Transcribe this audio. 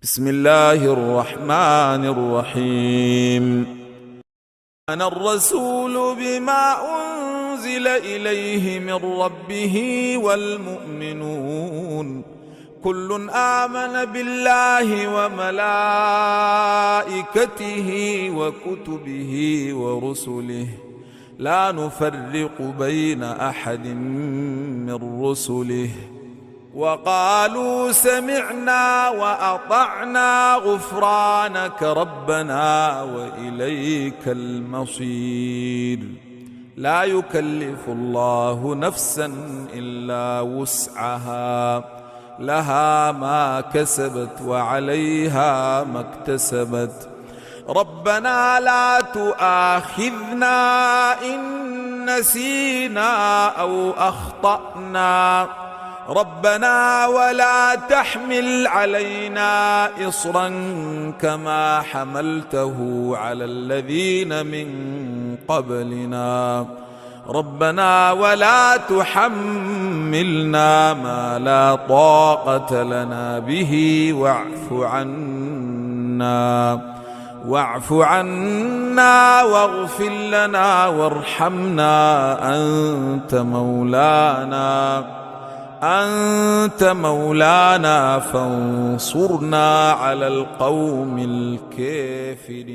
بسم الله الرحمن الرحيم. آمن الرسول بما أنزل إليه من ربه والمؤمنون كل آمن بالله وملائكته وكتبه ورسله لا نفرق بين أحد من رسله وقالوا سمعنا وأطعنا غفرانك ربنا وإليك المصير. لا يكلف الله نفسا إلا وسعها لها ما كسبت وعليها ما اكتسبت ربنا لا تؤاخذنا إن نسينا أو أخطأنا ربنا ولا تحمل علينا إصرا كما حملته على الذين من قبلنا ربنا ولا تحملنا ما لا طاقة لنا به واعف عنا واغفر لنا وارحمنا أنت مولانا فانصرنا على القوم الكافرين.